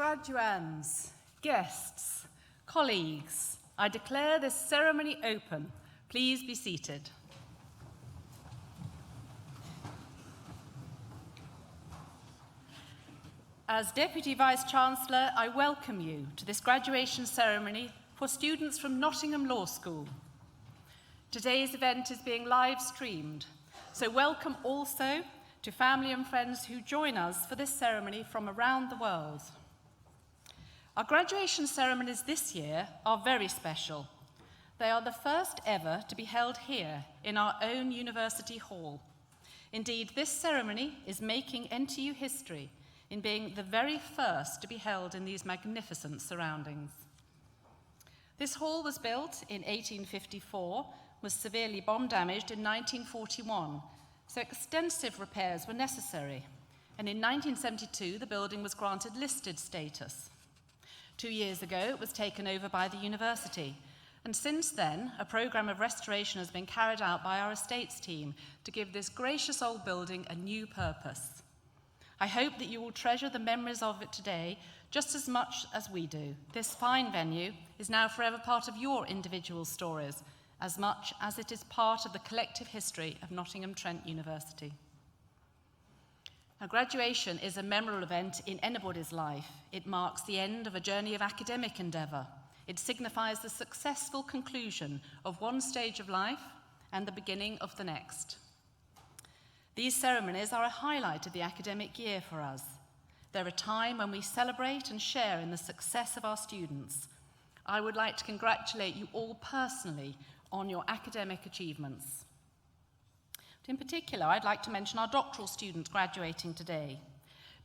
Graduands, guests, colleagues, I declare this ceremony open. Please be seated. As Deputy Vice-Chancellor, I welcome you to this graduation ceremony for students from Nottingham Law School. Today's event is being live streamed, so welcome also to family and friends who join us for this ceremony from around the world. Our graduation ceremonies this year are very special. They are the first ever to be held here in our own university hall. Indeed, this ceremony is making NTU history in being the very first to be held in these magnificent surroundings. This hall was built in 1854, was severely bomb damaged in 1941, so extensive repairs were necessary, and in 1972 the building was granted listed status. 2 years ago it was taken over by the university, and since then a programme of restoration has been carried out by our estates team to give this gracious old building a new purpose. I hope that you will treasure the memories of it today just as much as we do. This fine venue is now forever part of your individual stories, as much as it is part of the collective history of Nottingham Trent University. Now, graduation is a memorable event in anybody's life. It marks the end of a journey of academic endeavour. It signifies the successful conclusion of one stage of life and the beginning of the next. These ceremonies are a highlight of the academic year for us. They're a time when we celebrate and share in the success of our students. I would like to congratulate you all personally on your academic achievements. In particular, I'd like to mention our doctoral students graduating today.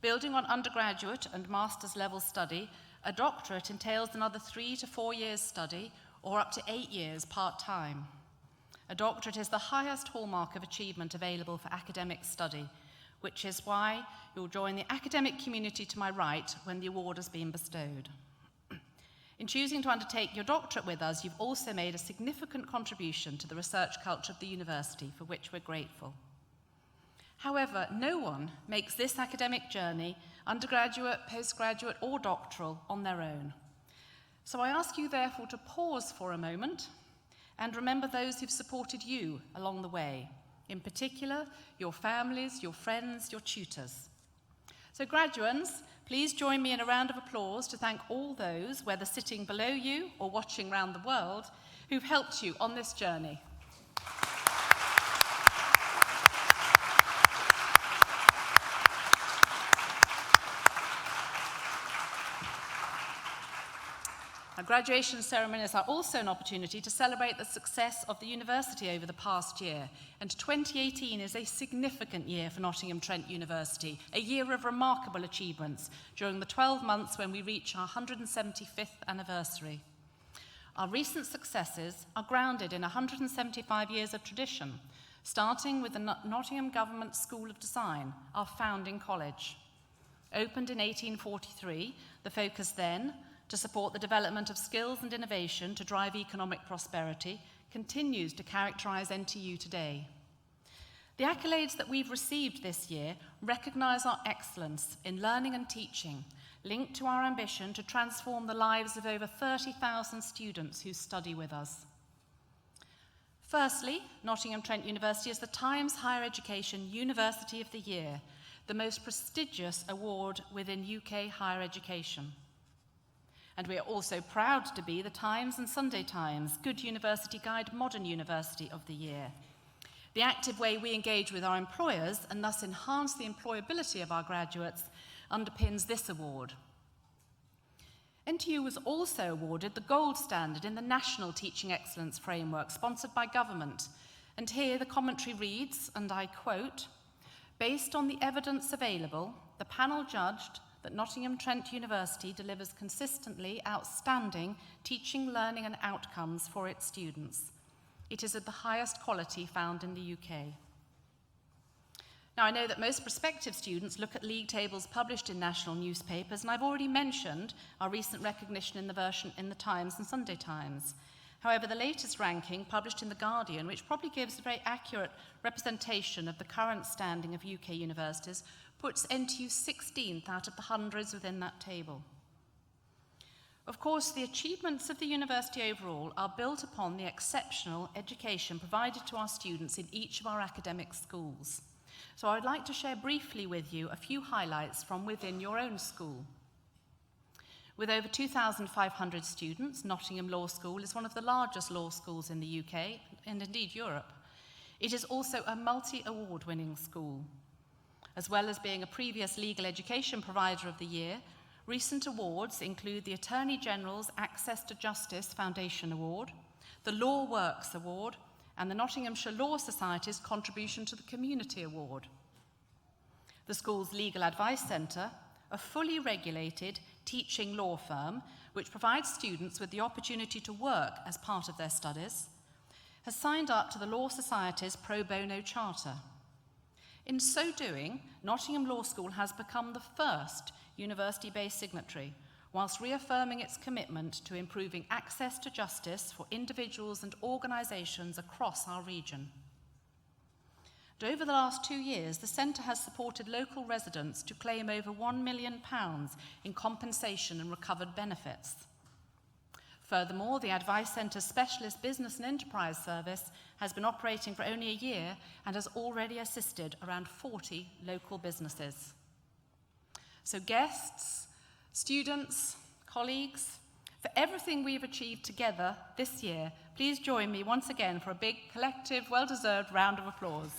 Building on undergraduate and master's level study, a doctorate entails another 3 to 4 years study or up to 8 years part-time. A doctorate is the highest hallmark of achievement available for academic study, which is why you'll join the academic community to my right when the award has been bestowed. In choosing to undertake your doctorate with us, you've also made a significant contribution to the research culture of the university, for which we're grateful. However, no one makes this academic journey, undergraduate, postgraduate, or doctoral, on their own. So I ask you, therefore, to pause for a moment and remember those who've supported you along the way, in particular, your families, your friends, your tutors. So graduands, please join me in a round of applause to thank all those, whether sitting below you or watching around the world, who've helped you on this journey. Our graduation ceremonies are also an opportunity to celebrate the success of the university over the past year, and 2018 is a significant year for Nottingham Trent University, a year of remarkable achievements during the 12 months when we reach our 175th anniversary. Our recent successes are grounded in 175 years of tradition, starting with the Nottingham Government School of Design, our founding college. Opened in 1843, the focus then, to support the development of skills and innovation to drive economic prosperity, continues to characterise NTU today. The accolades that we've received this year recognise our excellence in learning and teaching, linked to our ambition to transform the lives of over 30,000 students who study with us. Firstly, Nottingham Trent University is the Times Higher Education University of the Year, the most prestigious award within UK higher education. And we are also proud to be the Times and Sunday Times Good University Guide Modern University of the Year. The active way we engage with our employers and thus enhance the employability of our graduates underpins this award. NTU was also awarded the gold standard in the National Teaching Excellence Framework sponsored by government. And here the commentary reads, and I quote, "Based on the evidence available, the panel judged that Nottingham Trent University delivers consistently outstanding teaching, learning and outcomes for its students. It is of the highest quality found in the UK." Now, I know that most prospective students look at league tables published in national newspapers, and I've already mentioned our recent recognition in the version in the Times and Sunday Times. However, the latest ranking, published in The Guardian, which probably gives a very accurate representation of the current standing of UK universities, puts NTU 16th out of the hundreds within that table. Of course, the achievements of the university overall are built upon the exceptional education provided to our students in each of our academic schools. So I'd like to share briefly with you a few highlights from within your own school. With over 2,500 students, Nottingham Law School is one of the largest law schools in the UK, and indeed Europe. It is also a multi-award-winning school. As well as being a previous Legal Education Provider of the Year, recent awards include the Attorney General's Access to Justice Foundation Award, the Law Works Award, and the Nottinghamshire Law Society's Contribution to the Community Award. The school's Legal Advice Centre, a fully regulated teaching law firm which provides students with the opportunity to work as part of their studies, has signed up to the Law Society's Pro Bono Charter. In so doing, Nottingham Law School has become the first university-based signatory, whilst reaffirming its commitment to improving access to justice for individuals and organisations across our region. And over the last 2 years, the Centre has supported local residents to claim over £1 million in compensation and recovered benefits. Furthermore, the Advice Centre's Specialist Business and Enterprise Service has been operating for only a year and has already assisted around 40 local businesses. So guests, students, colleagues, for everything we've achieved together this year, please join me once again for a big, collective, well-deserved round of applause.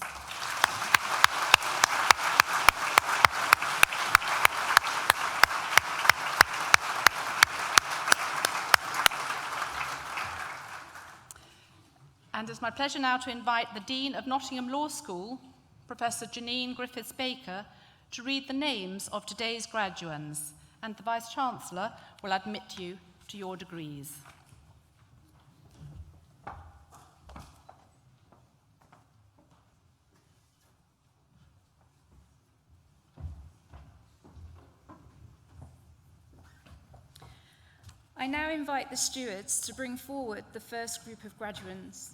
And it's my pleasure now to invite the Dean of Nottingham Law School, Professor Janine Griffiths-Baker, to read the names of today's graduands, and the Vice-Chancellor will admit you to your degrees. I now invite the stewards to bring forward the first group of graduands.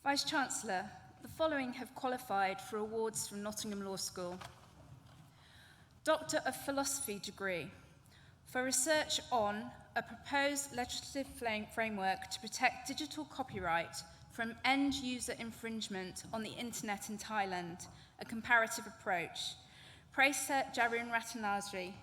Vice-Chancellor, the following have qualified for awards from Nottingham Law School. Doctor of Philosophy degree for research on a proposed legislative framework to protect digital copyright from end-user infringement on the internet in Thailand, a comparative approach. Presa Jarun Ratanaji.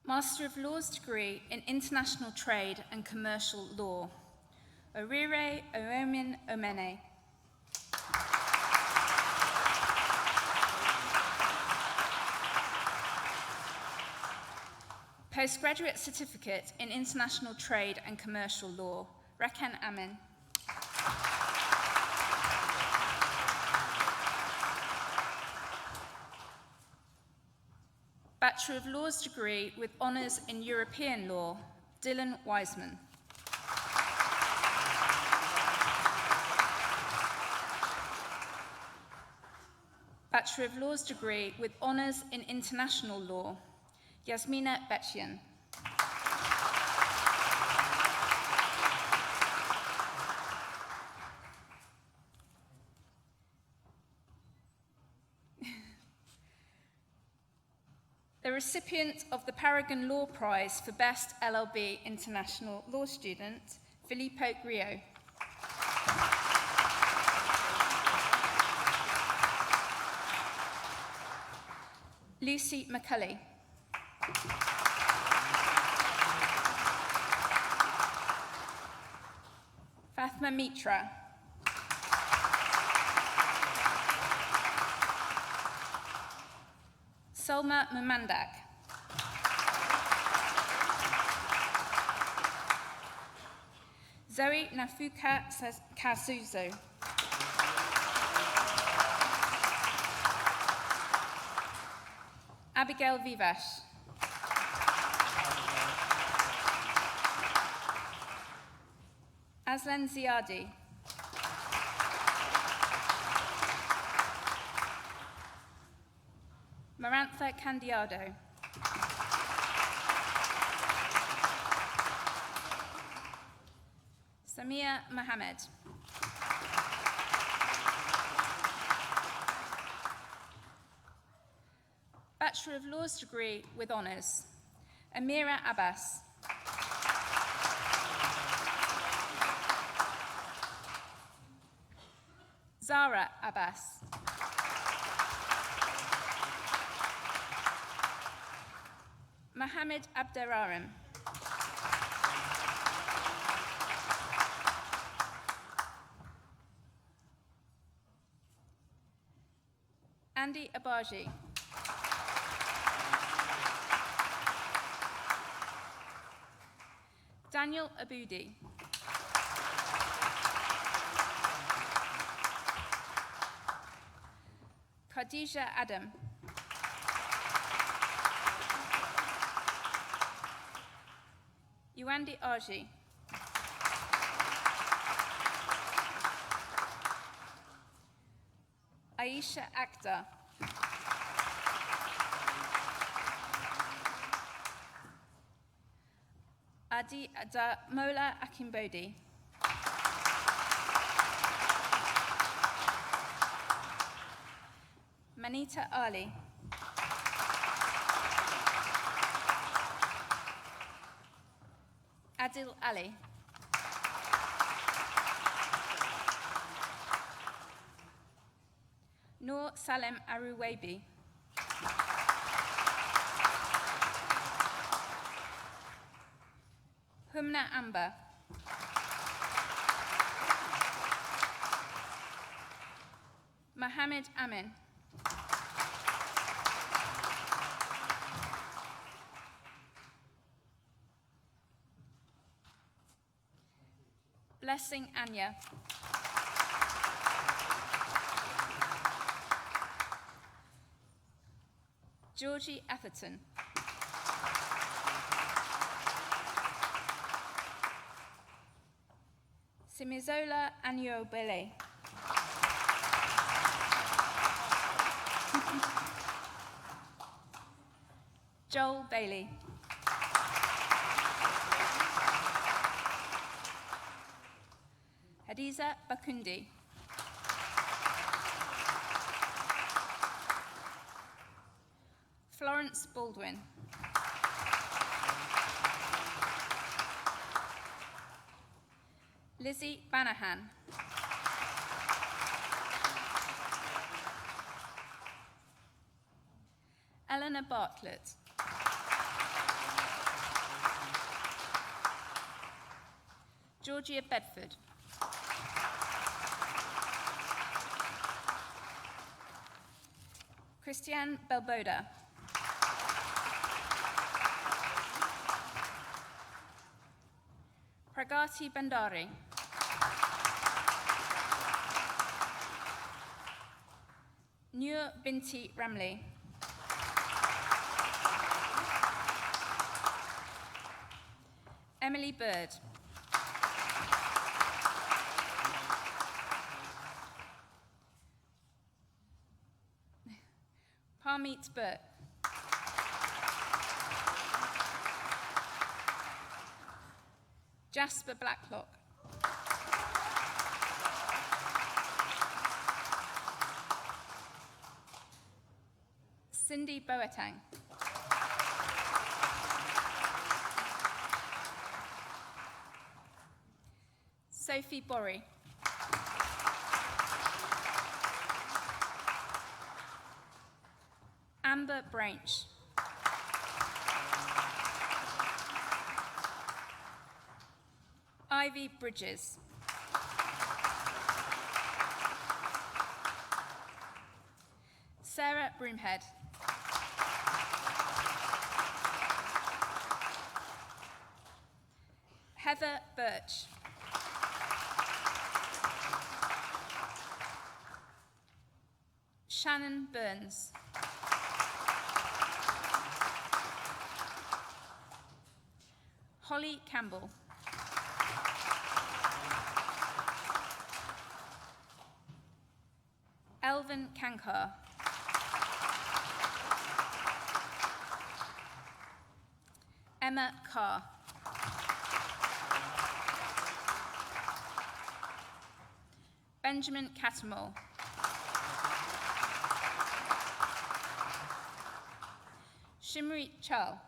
Master of Laws degree in International Trade and Commercial Law. Orire Oemin Omene. Postgraduate Certificate in International Trade and Commercial Law. Rekan Amin. Bachelor of Laws degree with honours in European Law, Dylan Wiseman. Bachelor of Laws degree with honours in International Law, Yasmina Betchian. The recipient of the Paragon Law Prize for Best LLB International Law Student, Filippo Grillo. Lucy McCulley. Fathma Mitra. Salma Mumandak. Zoe Nafuka Kazuzo. Abigail Vivash. Aslan Ziadi. Marantha Candiado. Samia Mohammed. Bachelor of Laws degree with honours, Amira Abbas. Zara Abbas. Mohammed Abderarim. Andy Abaji. Daniel Abudi. Khadija Adam. Yuandi Aji. Aisha Akhtar. Adi Mola Akimbodi. Manita Ali. Adil Ali. Noor Salem Aruwebi. Humna Amber. Mohammed Amin. Blessing Anya. Georgie Atherton. Simizola Anyobele. Joel Bailey. Hadiza Bakundi. Florence Baldwin. Lizzie Banahan. Eleanor Bartlett. Georgia Bedford. Christiane Belboda. Pragati Bandari. Nur Binti Ramli. Emily Bird. Parmeet Burt. Jasper Blacklock. Cindy Boateng. Sophie Borry. Amber Branch. Ivy Bridges. Sarah Broomhead. Heather Birch. Shannon Burns. Holly Campbell. Elvin Kankar. Emma Carr. Benjamin Cattermole. Shimri Chal.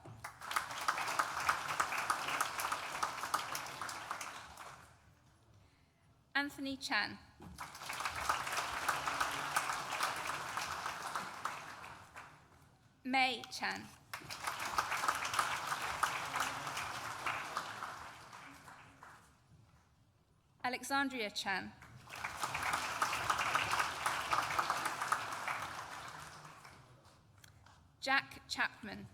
Anthony Chan. May Chan. Alexandria Chan. Jack Chapman.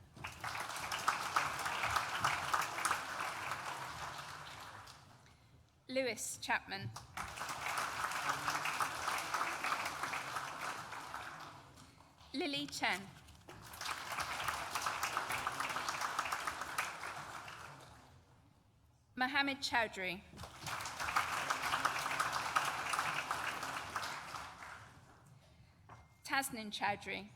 Lewis Chapman. Lily Chen. Mohammed Chowdhury. Tasnin Chowdhury.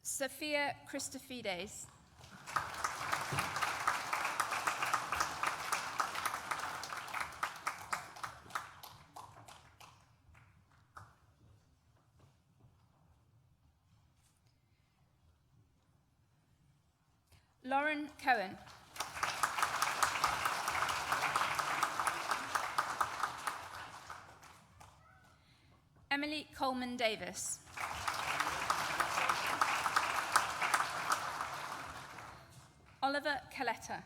Sophia Christofides. Lauren Cohen. Emily Coleman Davis. Oliver Coletta.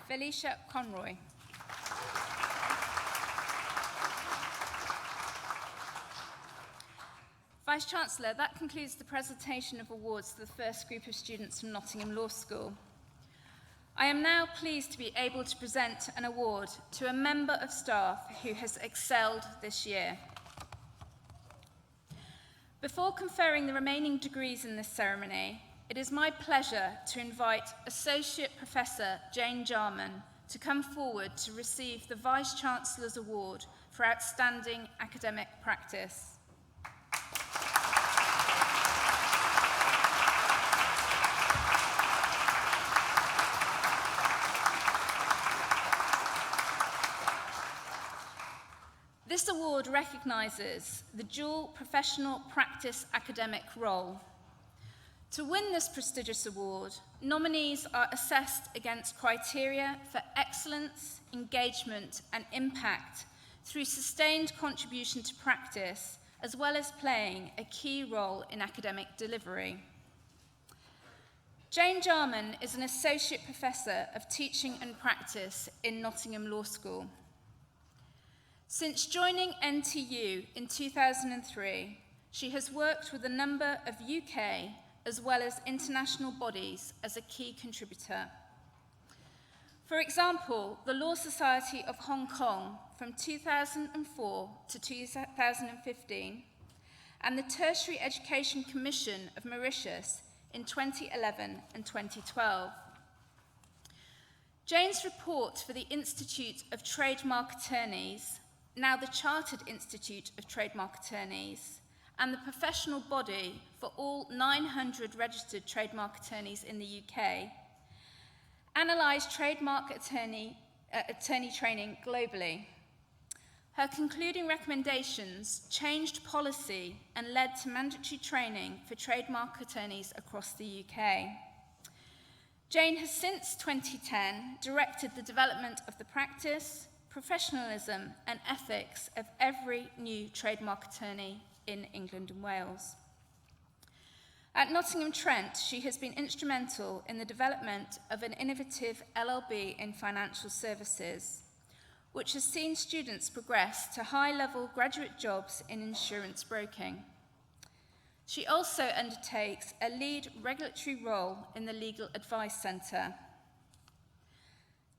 Felicia Conroy. Vice-Chancellor, that concludes the presentation of awards to the first group of students from Nottingham Law School. I am now pleased to be able to present an award to a member of staff who has excelled this year. Before conferring the remaining degrees in this ceremony, it is my pleasure to invite Associate Professor Jane Jarmon to come forward to receive the Vice-Chancellor's Award for Outstanding Academic Practice. This award recognises the dual professional practice academic role. To win this prestigious award, nominees are assessed against criteria for excellence, engagement and impact through sustained contribution to practice, as well as playing a key role in academic delivery. Jane Jarmon is an Associate Professor of Teaching and Practice in Nottingham Law School. Since joining NTU in 2003, she has worked with a number of UK as well as international bodies as a key contributor. For example, the Law Society of Hong Kong from 2004 to 2015, and the Tertiary Education Commission of Mauritius in 2011 and 2012. Jane's report for the Institute of Trademark Attorneys, now the Chartered Institute of Trademark Attorneys, and the professional body for all 900 registered trademark attorneys in the UK, analysed trademark attorney training globally. Her concluding recommendations changed policy and led to mandatory training for trademark attorneys across the UK. Jane has since 2010 directed the development of the practice, professionalism and ethics of every new trademark attorney in England and Wales. At Nottingham Trent, she has been instrumental in the development of an innovative LLB in financial services, which has seen students progress to high-level graduate jobs in insurance broking. She also undertakes a lead regulatory role in the Legal Advice Centre.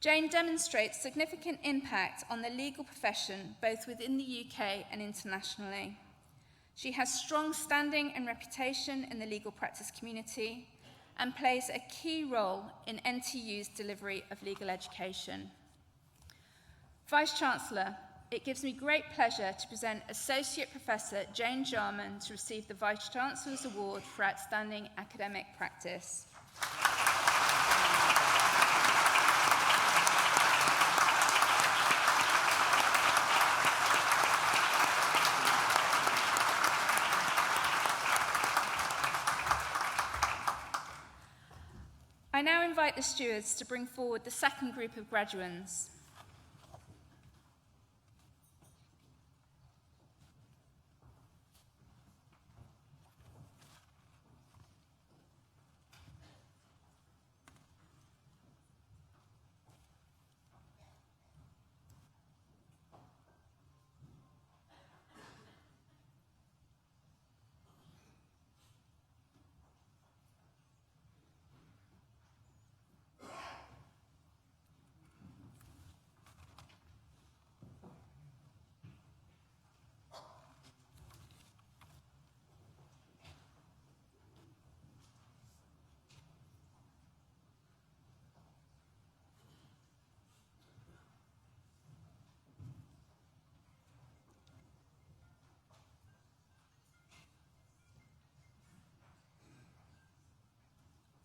Jane demonstrates significant impact on the legal profession, both within the UK and internationally. She has strong standing and reputation in the legal practice community and plays a key role in NTU's delivery of legal education. Vice-Chancellor, it gives me great pleasure to present Associate Professor Jane Jarmon to receive the Vice-Chancellor's Award for Outstanding Academic Practice. I now invite the stewards to bring forward the second group of graduands.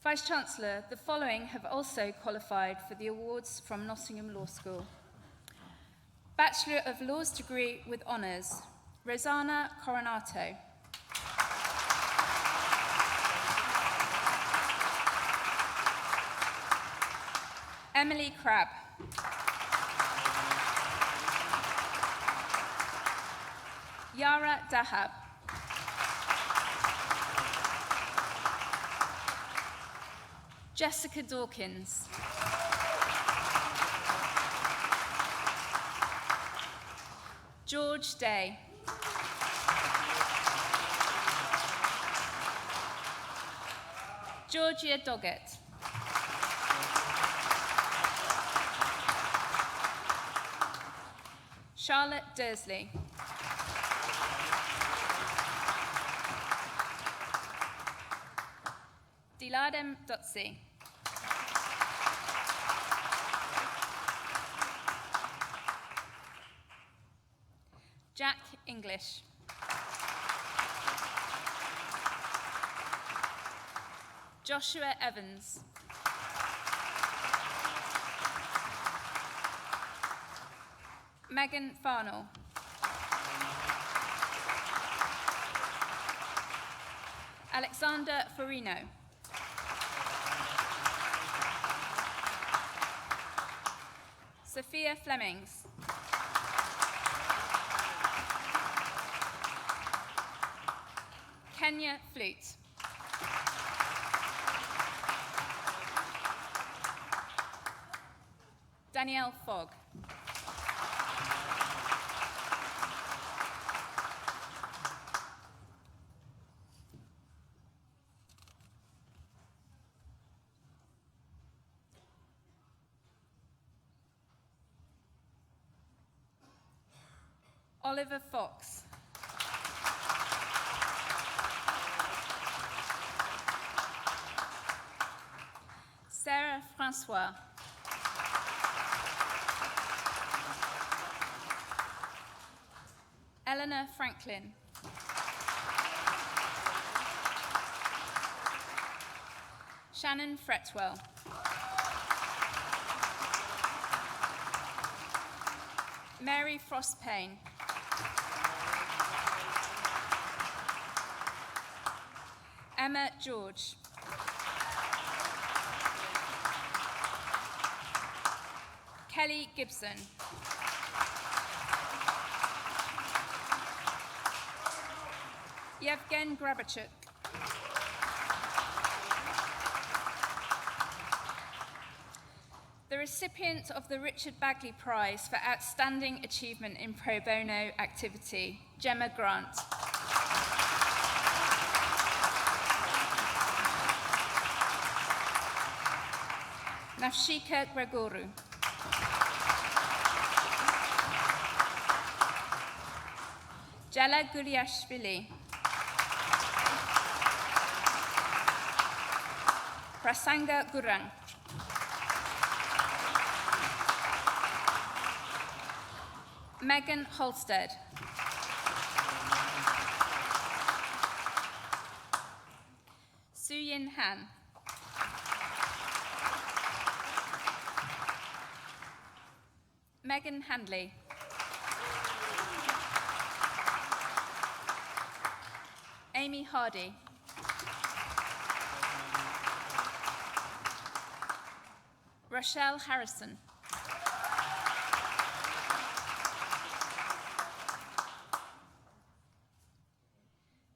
Vice-Chancellor, the following have also qualified for the awards from Nottingham Law School. Bachelor of Laws degree with honours, Rosanna Coronato. Emily Crabb. Yara Dahab. Jessica Dawkins. George Day. Georgia Doggett. Charlotte Dursley. Diladem Dotsi. Jack English. Joshua Evans. Megan Farnell. Alexander Farino. Sophia Flemings. Kenya Flute. Danielle Fogg. Oliver Fox. Sarah Francois. Eleanor Franklin. Shannon Fretwell. Mary Frost Payne. Emma George. Kelly Gibson. Yevgen Grabachuk. The recipient of the Richard Bagley Prize for Outstanding Achievement in Pro Bono Activity, Gemma Grant. Nafshika Gregoru. Jala Guliashvili. Prasanga Gurang. Megan Holstead. Suyin Han. Megan Handley. Amy Hardy. Rochelle Harrison.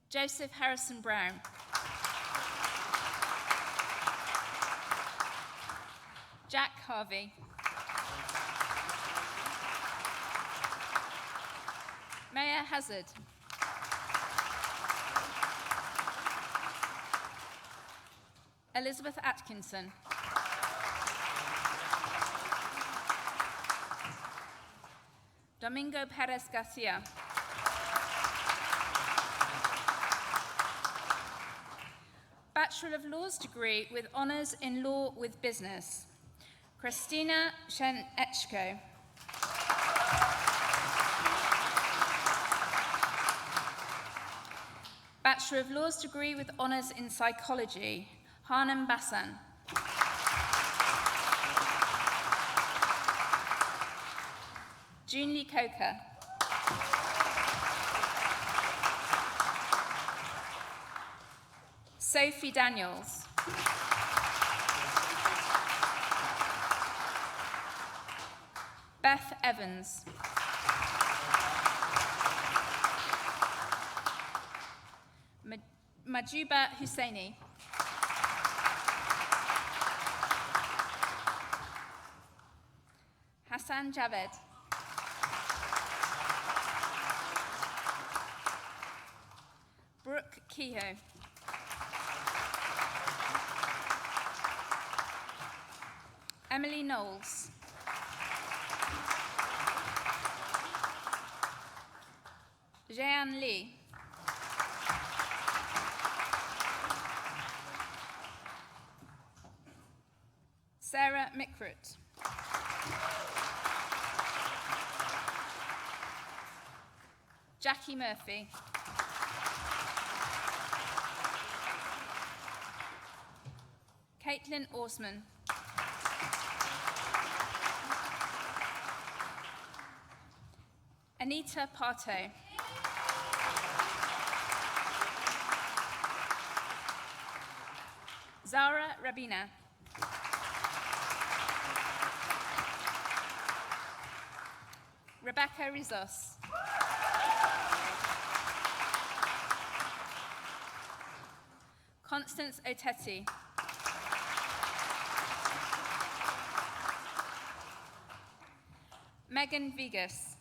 Joseph Harrison Brown. Jack Harvey. Maya Hazard. Elizabeth Atkinson. Domingo Perez Garcia. Bachelor of Laws degree with honours in Law with Business, Christina Shenechko. Bachelor of Laws degree with honours in Psychology, Hanam Bassan. June Lee Coker. Sophie Daniels. Beth Evans. Majuba Husseini. Hassan Javed. Brooke Kehoe. Emily Knowles. Jeanne Lee. Sarah Mikrut. Jackie Murphy. Caitlin Orsman. Anita Parto. Zara Rabina. Rebecca Rizos. Constance Oteti. Megan Vigas.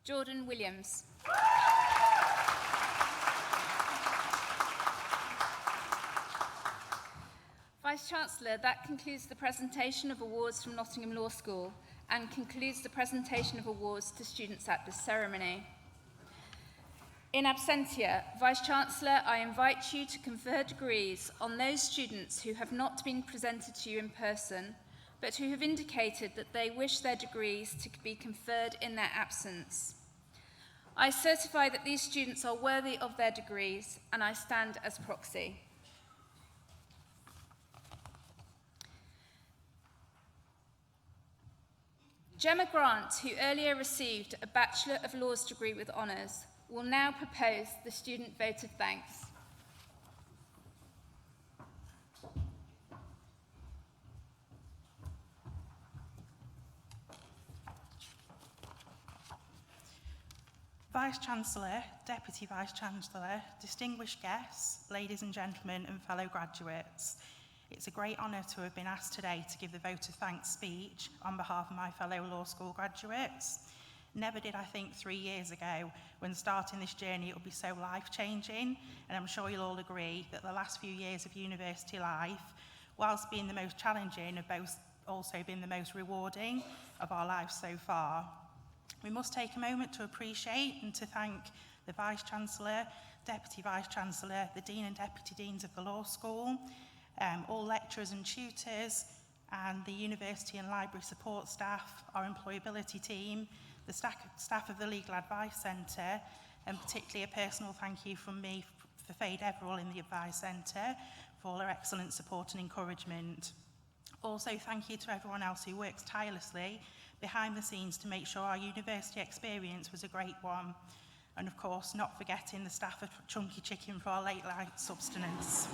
Jordan Williams. Vice-Chancellor, that concludes the presentation of awards from Nottingham Law School and concludes the presentation of awards to students at this ceremony. In absentia, Vice-Chancellor, I invite you to confer degrees on those students who have not been presented to you in person, but who have indicated that they wish their degrees to be conferred in their absence. I certify that these students are worthy of their degrees, and I stand as proxy. Gemma Grant, who earlier received a Bachelor of Laws degree with honours, will now propose the student vote of thanks. Vice-Chancellor, Deputy Vice-Chancellor, distinguished guests, ladies and gentlemen and fellow graduates, it's a great honour to have been asked today to give the vote of thanks speech on behalf of my fellow law school graduates. Never did I think 3 years ago, when starting this journey, it would be so life-changing, and I'm sure you'll all agree that the last few years of university life, whilst being the most challenging, have both also been the most rewarding of our lives so far. We must take a moment to appreciate and to thank the Vice-Chancellor, Deputy Vice-Chancellor, the Dean and Deputy Deans of the Law School, all lecturers and tutors, and the university and library support staff, our employability team, the staff of the Legal Advice Centre, and particularly a personal thank you from me for Faye Deverell in the Advice Centre for all her excellent support and encouragement. Also, thank you to everyone else who works tirelessly behind the scenes to make sure our university experience was a great one. And of course, not forgetting the staff of Chunky Chicken for our late night subsistence.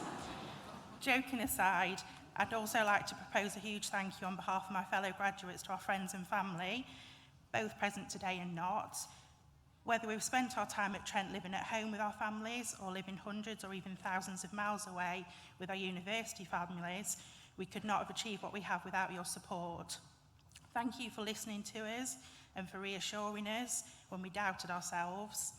Joking aside, I'd also like to propose a huge thank you on behalf of my fellow graduates to our friends and family, both present today and not. Whether we've spent our time at Trent living at home with our families or living hundreds or even thousands of miles away with our university families, we could not have achieved what we have without your support. Thank you for listening to us and for reassuring us when we doubted ourselves.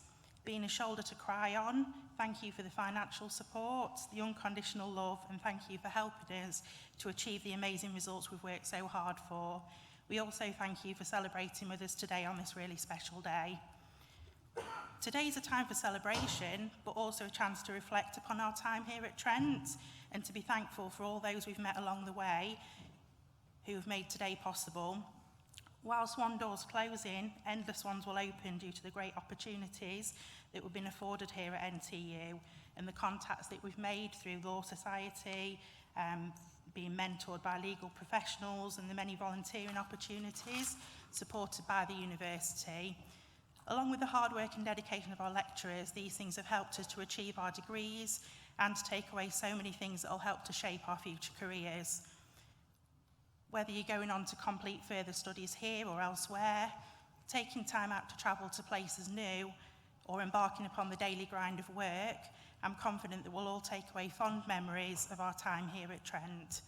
Being a shoulder to cry on, thank you for the financial support, the unconditional love, and thank you for helping us to achieve the amazing results we've worked so hard for. We also thank you for celebrating with us today on this really special day. Today is a time for celebration, but also a chance to reflect upon our time here at Trent and to be thankful for all those we've met along the way who have made today possible. Whilst one door's closing, endless ones will open due to the great opportunities that we've been afforded here at NTU and the contacts that we've made through Law Society, being mentored by legal professionals and the many volunteering opportunities supported by the university. Along with the hard work and dedication of our lecturers, these things have helped us to achieve our degrees and to take away so many things that will help to shape our future careers. Whether you're going on to complete further studies here or elsewhere, taking time out to travel to places new, or embarking upon the daily grind of work, I'm confident that we'll all take away fond memories of our time here at Trent.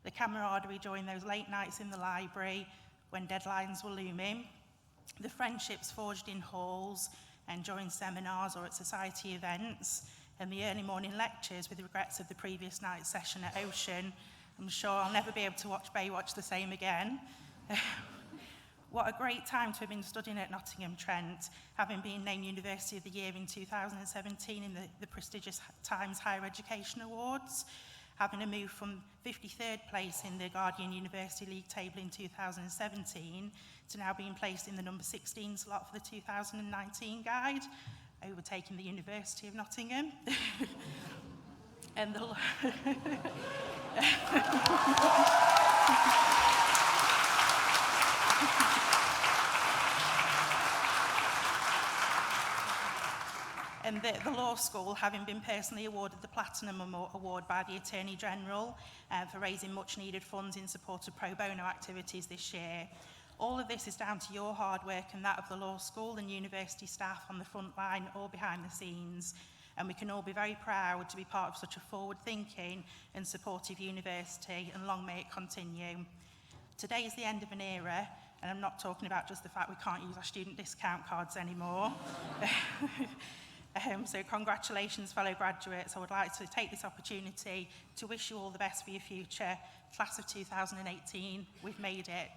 The camaraderie during those late nights in the library when deadlines were looming, the friendships forged in halls and during seminars or at society events, and the early morning lectures with regrets of the previous night's session at Ocean. I'm sure I'll never be able to watch Baywatch the same again. What a great time to have been studying at Nottingham Trent, having been named University of the Year in 2017 in the prestigious Times Higher Education Awards, having a move from 53rd place in the Guardian University League table in 2017 to now being placed in the number 16 slot for the 2019 guide, overtaking the University of Nottingham. And the and the law school, having been personally awarded the Platinum Award by the Attorney General for raising much needed funds in support of pro bono activities this year. All of this is down to your hard work and that of the law school and university staff on the front line or behind the scenes. And we can all be very proud to be part of such a forward-thinking and supportive university, and long may it continue. Today is the end of an era, and I'm not talking about just the fact we can't use our student discount cards anymore. So congratulations, fellow graduates. I would like to take this opportunity to wish you all the best for your future. Class of 2018, we've made it.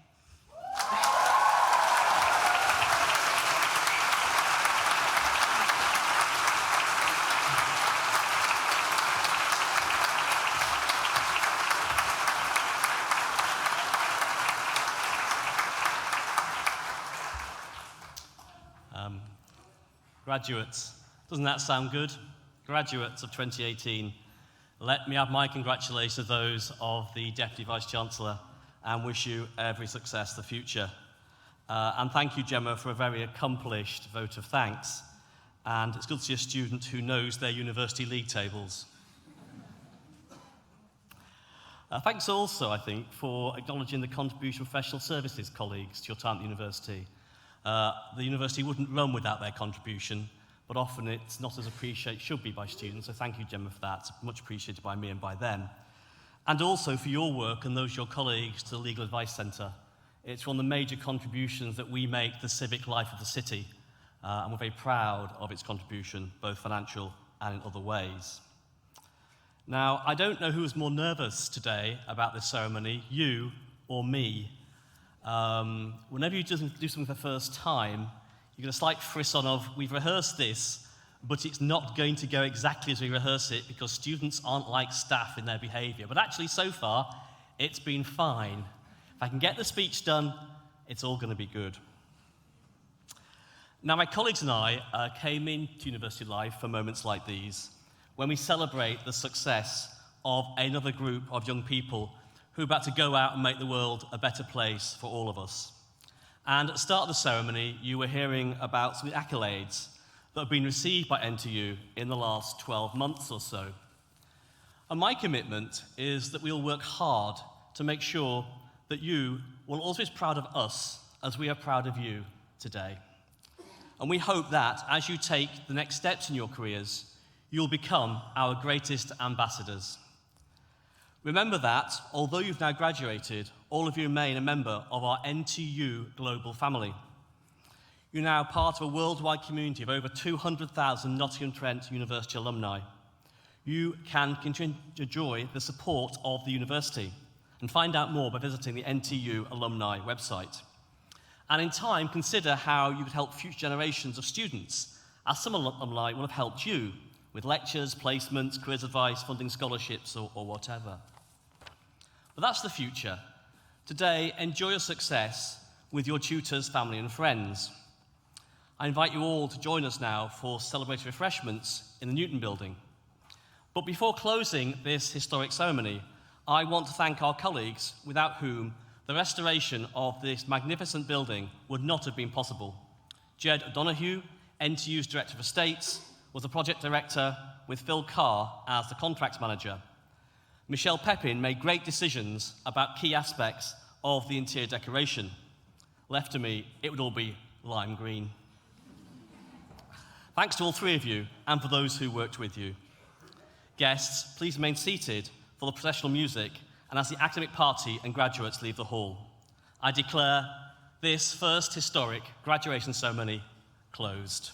Graduates, doesn't that sound good? Graduates of 2018, let me add my congratulations to those of the Deputy Vice-Chancellor and wish you every success for the future. And thank you, Gemma, for a very accomplished vote of thanks. And it's good to see a student who knows their university league tables. Thanks also, I think, for acknowledging the contribution of professional services colleagues to your time at the university. The university wouldn't run without their contribution, but often it's not as appreciated, should be, by students. So thank you, Gemma, for that. Much appreciated by me and by them. And also for your work and those of your colleagues to the Legal Advice Centre. It's one of the major contributions that we make to the civic life of the city, and we're very proud of its contribution, both financial and in other ways. Now, I don't know who was more nervous today about this ceremony, you or me. Whenever you do something for the first time, you get a slight frisson of, we've rehearsed this, but it's not going to go exactly as we rehearse it because students aren't like staff in their behaviour. But actually, so far, it's been fine. If I can get the speech done, it's all going to be good. Now, my colleagues and I came into university life for moments like these, when we celebrate the success of another group of young people who are about to go out and make the world a better place for all of us. And at the start of the ceremony, you were hearing about some of the accolades that have been received by NTU in the last 12 months or so. And my commitment is that we'll work hard to make sure that you will also be proud of us as we are proud of you today. And we hope that as you take the next steps in your careers, you'll become our greatest ambassadors. Remember that, although you've now graduated, all of you remain a member of our NTU global family. You're now part of a worldwide community of over 200,000 Nottingham Trent University alumni. You can continue to enjoy the support of the university and find out more by visiting the NTU alumni website. And in time, consider how you could help future generations of students, as some alumni will have helped you with lectures, placements, careers advice, funding scholarships, or whatever. But that's the future. Today, enjoy your success with your tutors, family, and friends. I invite you all to join us now for celebratory refreshments in the Newton building. But before closing this historic ceremony, I want to thank our colleagues without whom the restoration of this magnificent building would not have been possible. Jed O'Donoghue, NTU's Director of Estates, was the project director with Phil Carr as the contracts manager. Michelle Pepin made great decisions about key aspects of the interior decoration. Left to me, it would all be lime green. Thanks to all three of you and for those who worked with you. Guests, please remain seated for the processional music and as the academic party and graduates leave the hall. I declare this first historic graduation ceremony closed.